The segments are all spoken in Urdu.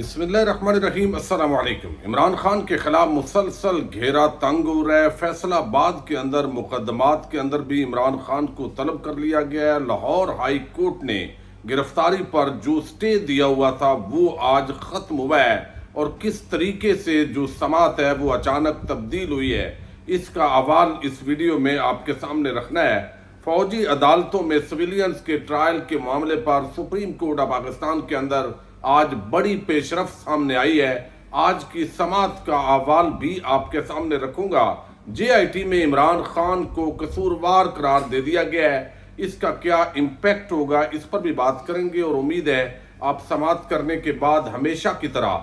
بسم اللہ الرحمن الرحیم۔ السلام علیکم۔ عمران خان کے خلاف مسلسل گھیرا تنگ ہو رہا ہے۔ فیصل آباد کے اندر مقدمات کے اندر بھی عمران خان کو طلب کر لیا گیا ہے۔ لاہور ہائی کورٹ نے گرفتاری پر جو سٹے دیا ہوا تھا وہ آج ختم ہوا ہے، اور کس طریقے سے جو سماعت ہے وہ اچانک تبدیل ہوئی ہے، اس کا احوال اس ویڈیو میں آپ کے سامنے رکھنا ہے۔ فوجی عدالتوں میں سویلینز کے ٹرائل کے معاملے پر سپریم کورٹ آف پاکستان کے اندر آج بڑی پیش رفت سامنے آئی ہے۔ آج کی سماعت کا احوال بھی آپ کے سامنے رکھوں گا۔ جے آئی ٹی میں عمران خان کو قصوروار قرار دے دیا گیا ہے، اس کا کیا امپیکٹ ہوگا اس پر بھی بات کریں گے، اور امید ہے آپ سماعت کرنے کے بعد ہمیشہ کی طرح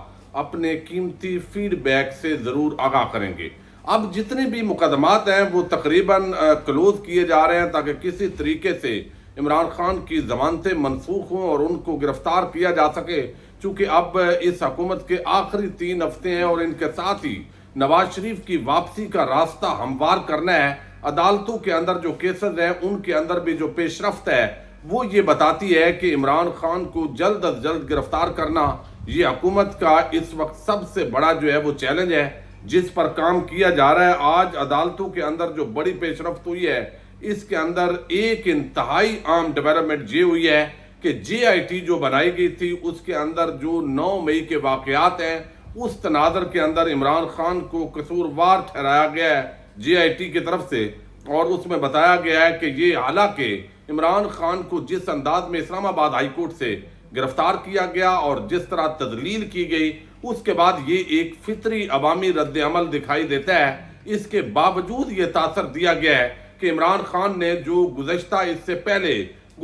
اپنے قیمتی فیڈ بیک سے ضرور آگاہ کریں گے۔ اب جتنے بھی مقدمات ہیں وہ تقریباً کلوز کیے جا رہے ہیں تاکہ کسی طریقے سے عمران خان کی ضمانتیں منسوخ ہوں اور ان کو گرفتار کیا جا سکے، چونکہ اب اس حکومت کے آخری 3 ہفتے ہیں اور ان کے ساتھ ہی نواز شریف کی واپسی کا راستہ ہموار کرنا ہے۔ عدالتوں کے اندر جو کیسز ہیں ان کے اندر بھی جو پیش رفت ہے وہ یہ بتاتی ہے کہ عمران خان کو جلد از جلد گرفتار کرنا یہ حکومت کا اس وقت سب سے بڑا جو ہے وہ چیلنج ہے جس پر کام کیا جا رہا ہے۔ آج عدالتوں کے اندر جو بڑی پیش رفت ہوئی ہے اس کے اندر ایک انتہائی عام ڈیولپمنٹ یہ ہوئی ہے کہ جے آئی ٹی جو بنائی گئی تھی اس کے اندر جو 9 مئی کے واقعات ہیں اس تناظر کے اندر عمران خان کو قصوروار ٹھہرایا گیا ہے جے آئی ٹی کی طرف سے، اور اس میں بتایا گیا ہے کہ یہ حالانکہ عمران خان کو جس انداز میں اسلام آباد ہائی کورٹ سے گرفتار کیا گیا اور جس طرح تذلیل کی گئی، اس کے بعد یہ ایک فطری عوامی رد عمل دکھائی دیتا ہے۔ اس کے باوجود یہ تاثر دیا گیا ہے کہ عمران خان نے جو گزشتہ اس سے پہلے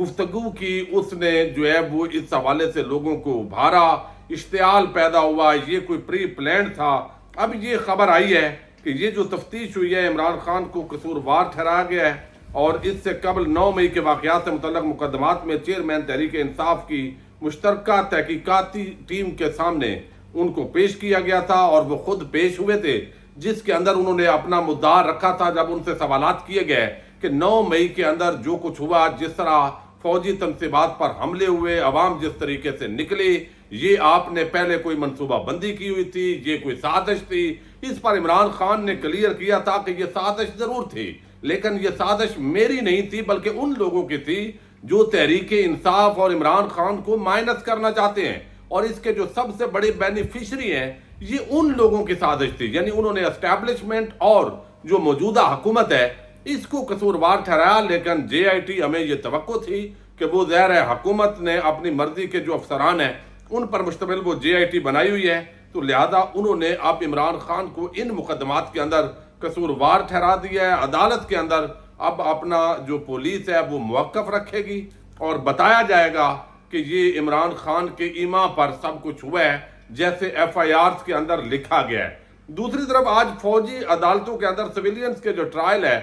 گفتگو کی اس نے جو ہے وہ اس حوالے سے لوگوں کو بھارا، اشتعال پیدا ہوا، یہ کوئی پری پلانڈ تھا۔ اب یہ خبر آئی ہے کہ یہ جو تفتیش ہوئی ہے عمران خان کو قصوروار ٹھہرایا گیا ہے، اور اس سے قبل 9 مئی کے واقعات سے متعلق مقدمات میں چیئرمین تحریک انصاف کی مشترکہ تحقیقاتی ٹیم کے سامنے ان کو پیش کیا گیا تھا، اور وہ خود پیش ہوئے تھے جس کے اندر انہوں نے اپنا مدعا رکھا تھا جب ان سے سوالات کیے گئے کہ 9 مئی کے اندر جو کچھ ہوا، جس طرح فوجی تنصیبات پر حملے ہوئے، عوام جس طریقے سے نکلی، یہ آپ نے پہلے کوئی منصوبہ بندی کی ہوئی تھی، یہ کوئی سازش تھی۔ اس پر عمران خان نے کلیئر کیا تھا کہ یہ سازش ضرور تھی، لیکن یہ سازش میری نہیں تھی بلکہ ان لوگوں کی تھی جو تحریک انصاف اور عمران خان کو مائنس کرنا چاہتے ہیں، اور اس کے جو سب سے بڑے بینیفیشری ہیں یہ ان لوگوں کی سازش تھی۔ یعنی انہوں نے اسٹیبلشمنٹ اور جو موجودہ حکومت ہے اس کو قصوروار ٹھہرایا، لیکن جے آئی ٹی ہمیں یہ توقع تھی کہ وہ ظاہر ہے حکومت نے اپنی مرضی کے جو افسران ہیں ان پر مشتمل وہ جے آئی ٹی بنائی ہوئی ہے، تو لہذا انہوں نے اب عمران خان کو ان مقدمات کے اندر قصوروار ٹھہرا دیا ہے۔ عدالت کے اندر اب اپنا جو پولیس ہے وہ موقف رکھے گی اور بتایا جائے گا کہ یہ عمران خان کے ایما پر سب کچھ ہوا ہے جیسے ایف آئی آرز کے اندر لکھا گیا ہے۔ دوسری طرف آج فوجی عدالتوں کے اندر سویلینز کے جو ٹرائل ہے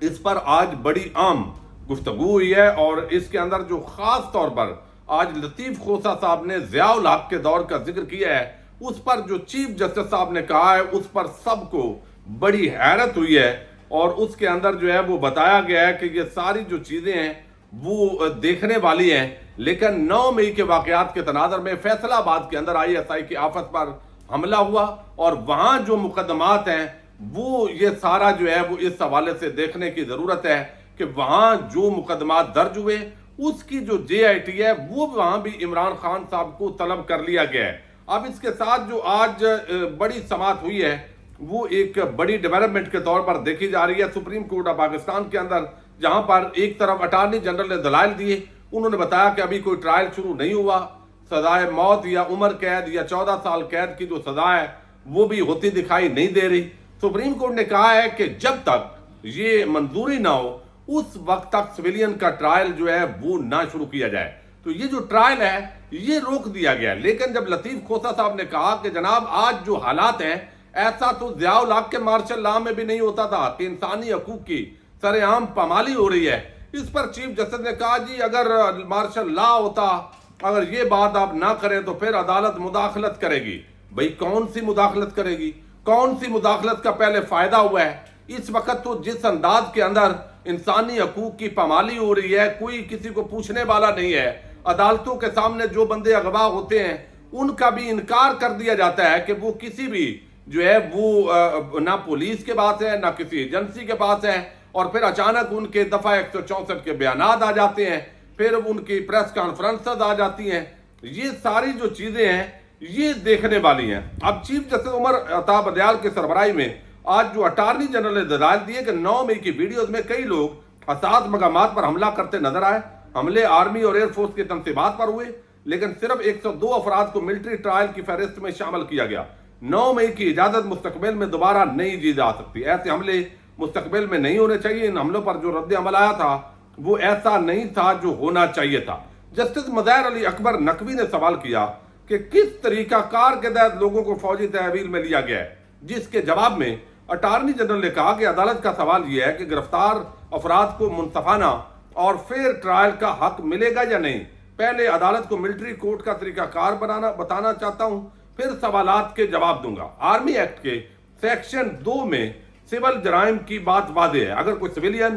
اس پر آج بڑی عام گفتگو ہوئی ہے، اور اس کے اندر جو خاص طور پر آج لطیف خوسا صاحب نے ضیاء الحق کے دور کا ذکر کیا ہے، اس پر جو چیف جسٹس صاحب نے کہا ہے اس پر سب کو بڑی حیرت ہوئی ہے، اور اس کے اندر جو ہے وہ بتایا گیا ہے کہ یہ ساری جو چیزیں ہیں وہ دیکھنے والی ہیں، لیکن 9 مئی کے واقعات کے تناظر میں فیصل آباد کے اندر آئی ایس آئی کی آفت پر حملہ ہوا، اور وہاں جو مقدمات ہیں وہ یہ سارا جو ہے وہ اس حوالے سے دیکھنے کی ضرورت ہے کہ وہاں جو مقدمات درج ہوئے اس کی جو جے آئی ٹی ہے وہ وہاں بھی عمران خان صاحب کو طلب کر لیا گیا ہے۔ اب اس کے ساتھ جو آج بڑی سماعت ہوئی ہے وہ ایک بڑی ڈیولپمنٹ کے طور پر دیکھی جا رہی ہے سپریم کورٹ آف پاکستان کے اندر، جہاں پر ایک طرف اٹارنی جنرل نے دلائل دیے، انہوں نے بتایا کہ ابھی کوئی ٹرائل شروع نہیں ہوا، سزائے موت یا عمر قید یا 14 سال قید کی جو سزا ہے وہ بھی ہوتی دکھائی نہیں دے رہی۔ سپریم کورٹ نے کہا ہے کہ جب تک یہ منظوری نہ ہو اس وقت تک سویلین کا ٹرائل جو ہے وہ نہ شروع کیا جائے، تو یہ جو ٹرائل ہے یہ روک دیا گیا۔ لیکن جب لطیف خوسا صاحب نے کہا کہ جناب آج جو حالات ہیں ایسا تو ضیاء الحق کے مارشل لا میں بھی نہیں ہوتا تھا کہ انسانی حقوق کی سر عام پامالی ہو رہی ہے، اس پر چیف جسٹس نے کہا جی اگر مارشل لا ہوتا، اگر یہ بات آپ نہ کریں تو پھر عدالت مداخلت کرے گی۔ بھئی کون سی مداخلت کرے گی؟ کون سی مداخلت کا پہلے فائدہ ہوا ہے؟ اس وقت تو جس انداز کے اندر انسانی حقوق کی پامالی ہو رہی ہے کوئی کسی کو پوچھنے والا نہیں ہے۔ عدالتوں کے سامنے جو بندے اغوا ہوتے ہیں ان کا بھی انکار کر دیا جاتا ہے کہ وہ کسی بھی جو ہے وہ نہ پولیس کے پاس ہے نہ کسی ایجنسی کے پاس ہے، اور پھر اچانک ان کے دفعہ 164 کے بیانات آ جاتے ہیں، پھر ان کی پریس کانفرنسز آ جاتی ہیں۔ یہ ساری جو چیزیں ہیں یہ دیکھنے والی ہیں۔ اب چیف جسٹس عمر عطا بندیال کے سربراہی میں آج جو اٹارنی جنرل نے دلائل دیے کہ 9 مئی کی ویڈیوز میں کئی لوگ حساس مقامات پر حملہ کرتے نظر آئے۔ حملے آرمی اور ایئر فورس کی تنصیبات پر ہوئے، لیکن صرف 102 افراد کو ملٹری ٹرائل کی فہرست میں شامل کیا گیا۔ 9 مئی کی اجازت مستقبل میں دوبارہ نہیں دی جا سکتی۔ ایسے حملے مستقبل میں نہیں ہونے چاہیے۔ ان حملوں پر جو رد عمل آیا تھا وہ ایسا نہیں تھا جو ہونا چاہیے تھا۔ جسٹس مظاہر علی اکبر نقوی نے سوال کیا کہ کس طریقہ کار کے تحت لوگوں کو فوجی تحویل میں لیا گیا ہے، جس کے جواب میں اٹارنی جنرل نے کہا کہ عدالت کا سوال یہ ہے کہ گرفتار افراد کو منصفانہ اور فیئر ٹرائل کا حق ملے گا یا نہیں۔ پہلے عدالت کو ملٹری کورٹ کا طریقہ کار بتانا چاہتا ہوں، پھر سوالات کے جواب دوں گا۔ آرمی ایکٹ کے سیکشن 2 میں سول جرائم کی بات واضح ہے۔ اگر کوئی سویلین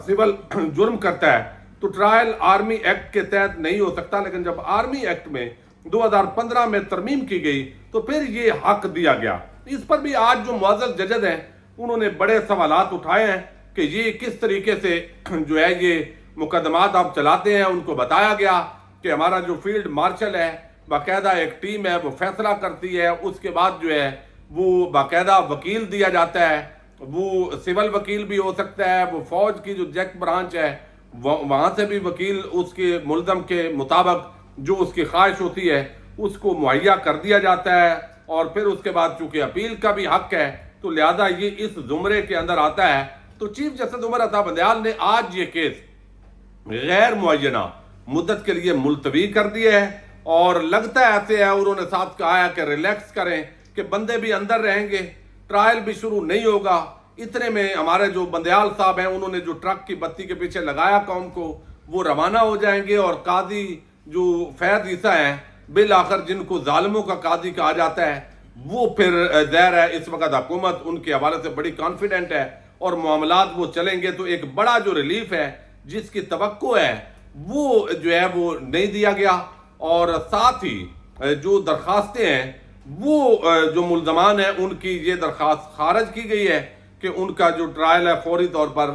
سول جرم کرتا ہے تو ٹرائل آرمی ایکٹ کے تحت نہیں ہو سکتا، لیکن جب آرمی ایکٹ میں 2015 میں ترمیم کی گئی تو پھر یہ حق دیا گیا۔ اس پر بھی آج جو معزز ججز ہیں انہوں نے بڑے سوالات اٹھائے ہیں کہ یہ کس طریقے سے جو ہے یہ مقدمات آپ چلاتے ہیں۔ ان کو بتایا گیا کہ ہمارا جو فیلڈ مارشل ہے باقاعدہ ایک ٹیم ہے، وہ فیصلہ کرتی ہے، اس کے بعد جو ہے وہ باقاعدہ وکیل دیا جاتا ہے، وہ سول وکیل بھی ہو سکتا ہے، وہ فوج کی جو جیک برانچ ہے وہاں سے بھی وکیل اس کے ملزم کے مطابق جو اس کی خواہش ہوتی ہے اس کو مہیا کر دیا جاتا ہے، اور پھر اس کے بعد چونکہ اپیل کا بھی حق ہے تو لہذا یہ اس زمرے کے اندر آتا ہے۔ تو چیف جسٹس عمر عطا بندیال نے آج یہ کیس غیر معینہ مدت کے لیے ملتوی کر دیا ہے، اور لگتا ہے ایسے ہے، انہوں نے ساتھ کہا ہے کہ ریلیکس کریں کہ بندے بھی اندر رہیں گے، ٹرائل بھی شروع نہیں ہوگا۔ اتنے میں ہمارے جو بندیال صاحب ہیں انہوں نے جو ٹرک کی بتی کے پیچھے لگایا قوم کو، وہ روانہ ہو جائیں گے، اور قاضی جو فیض عیسیٰ ہیں بالآخر جن کو ظالموں کا قاضی کہا جاتا ہے، وہ پھر ظاہر ہے اس وقت حکومت ان کے حوالے سے بڑی کانفیڈنٹ ہے اور معاملات وہ چلیں گے، تو ایک بڑا جو ریلیف ہے جس کی توقع ہے وہ جو ہے وہ نہیں دیا گیا۔ اور ساتھ ہی جو درخواستیں ہیں وہ جو ملزمان ہیں ان کی یہ درخواست خارج کی گئی ہے کہ ان کا جو ٹرائل ہے فوری طور پر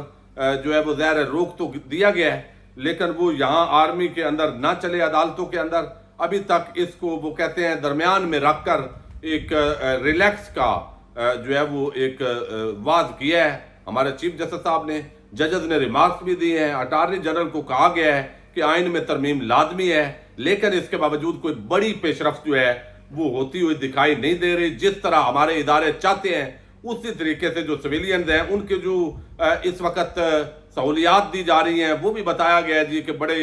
جو ہے وہ ظاہر روک تو دیا گیا ہے، لیکن وہ یہاں آرمی کے اندر نہ چلے، عدالتوں کے اندر ابھی تک اس کو وہ کہتے ہیں درمیان میں رکھ کر ایک ریلیکس کا جو ہے وہ ایک واز کیا ہے ہمارے چیف جسٹس صاحب نے۔ ججز نے ریمارکس بھی دیے ہیں، اٹارنی جنرل کو کہا گیا ہے کہ آئین میں ترمیم لازمی ہے، لیکن اس کے باوجود کوئی بڑی پیش رفت جو ہے وہ ہوتی ہوئی دکھائی نہیں دے رہی۔ جس طرح ہمارے ادارے چاہتے ہیں اسی طریقے سے جو سویلینز ہیں ان کے جو اس وقت سہولیات دی جا رہی ہیں وہ بھی بتایا گیا ہے جی کہ بڑے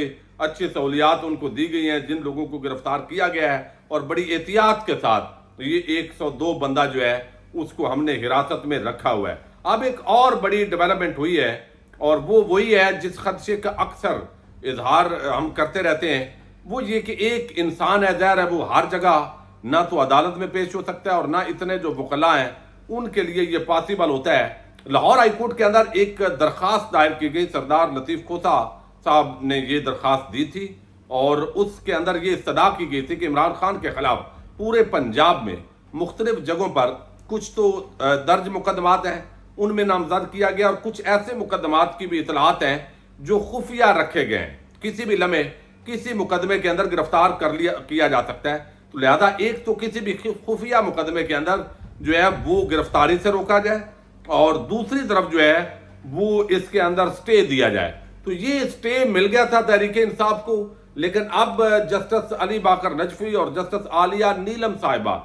اچھی سہولیات ان کو دی گئی ہیں جن لوگوں کو گرفتار کیا گیا ہے، اور بڑی احتیاط کے ساتھ یہ 102 بندہ جو ہے اس کو ہم نے حراست میں رکھا ہوا ہے۔ اب ایک اور بڑی ڈیولپمنٹ ہوئی ہے، اور وہ وہی ہے جس خدشے کا اکثر اظہار ہم کرتے رہتے ہیں، وہ یہ کہ ایک انسان ہے، ظاہر ہے وہ ہر جگہ نہ تو عدالت میں پیش ہو سکتا ہے، اور نہ اتنے جو وکلاء ہیں ان کے لیے یہ پاسبل ہوتا ہے۔ لاہور ہائی کورٹ کے اندر ایک درخواست دائر کی گئی، سردار لطیف کھوسہ صاحب نے یہ درخواست دی تھی، اور اس کے اندر یہ استدعا کی گئی تھی کہ عمران خان کے خلاف پورے پنجاب میں مختلف جگہوں پر کچھ تو درج مقدمات ہیں ان میں نامزد کیا گیا، اور کچھ ایسے مقدمات کی بھی اطلاعات ہیں جو خفیہ رکھے گئے ہیں، کسی بھی لمحے کسی مقدمے کے اندر گرفتار کیا جا سکتا ہے، تو لہذا ایک تو کسی بھی خفیہ مقدمے کے اندر جو ہے وہ گرفتاری سے روکا جائے، اور دوسری طرف جو ہے وہ اس کے اندر سٹے دیا جائے۔ تو یہ سٹے مل گیا تھا تحریک انصاف کو، لیکن اب جسٹس علی باقر نجفی اور جسٹس عالیہ نیلم صاحبہ،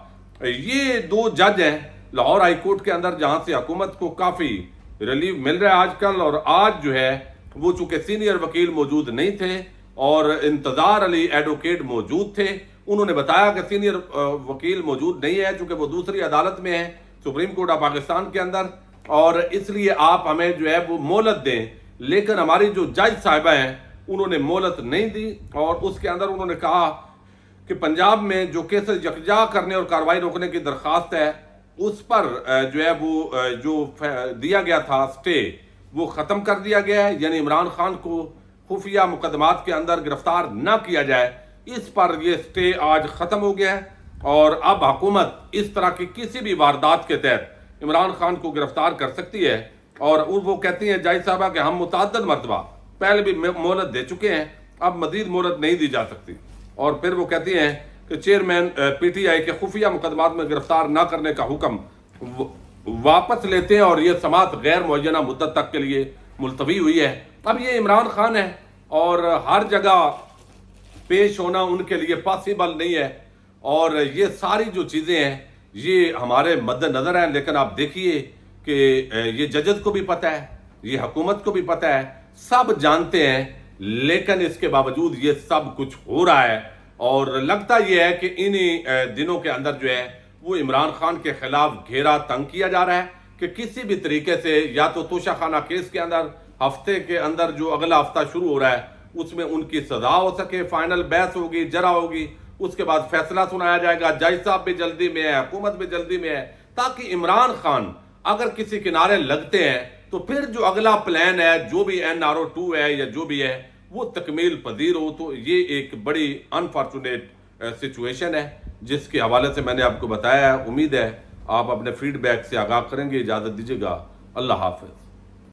یہ دو جج ہیں لاہور ہائی کورٹ کے اندر جہاں سے حکومت کو کافی ریلیف مل رہا ہے آج کل۔ اور آج جو ہے وہ چونکہ سینئر وکیل موجود نہیں تھے اور انتظار علی ایڈوکیٹ موجود تھے، انہوں نے بتایا کہ سینئر وکیل موجود نہیں ہے چونکہ وہ دوسری عدالت میں ہے، سپریم کورٹ آف پاکستان کے اندر، اور اس لیے آپ ہمیں جو ہے وہ مہلت دیں۔ لیکن ہماری جو جج صاحبہ ہیں انہوں نے مہلت نہیں دی، اور اس کے اندر انہوں نے کہا کہ پنجاب میں جو کیسز یکجا کرنے اور کارروائی روکنے کی درخواست ہے اس پر جو ہے وہ جو دیا گیا تھا سٹے وہ ختم کر دیا گیا ہے، یعنی عمران خان کو خفیہ مقدمات کے اندر گرفتار نہ کیا جائے، اس پر یہ سٹے آج ختم ہو گیا ہے، اور اب حکومت اس طرح کی کسی بھی واردات کے تحت عمران خان کو گرفتار کر سکتی ہے۔ اور وہ کہتی ہیں جائز صاحبہ کہ ہم متعدد مرتبہ پہلے بھی مہلت دے چکے ہیں، اب مزید مہلت نہیں دی جا سکتی۔ اور پھر وہ کہتی ہیں کہ چیئرمین پی ٹی آئی کے خفیہ مقدمات میں گرفتار نہ کرنے کا حکم واپس لیتے ہیں، اور یہ سماعت غیر معینہ مدت تک کے لیے ملتوی ہوئی ہے۔ اب یہ عمران خان ہے اور ہر جگہ پیش ہونا ان کے لیے پاسبل نہیں ہے، اور یہ ساری جو چیزیں ہیں یہ ہمارے مد نظر ہیں، لیکن آپ دیکھیے کہ یہ ججز کو بھی پتہ ہے، یہ حکومت کو بھی پتہ ہے، سب جانتے ہیں، لیکن اس کے باوجود یہ سب کچھ ہو رہا ہے۔ اور لگتا یہ ہے کہ انہی دنوں کے اندر جو ہے وہ عمران خان کے خلاف گھیرا تنگ کیا جا رہا ہے کہ کسی بھی طریقے سے یا تو توشہ خانہ کیس کے اندر ہفتے کے اندر جو اگلا ہفتہ شروع ہو رہا ہے اس میں ان کی سزا ہو سکے، فائنل بحث ہوگی، جرا ہوگی، اس کے بعد فیصلہ سنایا جائے گا، جج صاحب بھی جلدی میں ہے، حکومت بھی جلدی میں ہے، تاکہ عمران خان اگر کسی کنارے لگتے ہیں تو پھر جو اگلا پلان ہے، جو بھی NRO2 ہے یا جو بھی ہے، وہ تکمیل پذیر ہو۔ تو یہ ایک بڑی انفارچونیٹ سچویشن ہے جس کے حوالے سے میں نے آپ کو بتایا ہے۔ امید ہے آپ اپنے فیڈ بیک سے آگاہ کریں گے۔ اجازت دیجیے گا، اللہ حافظ۔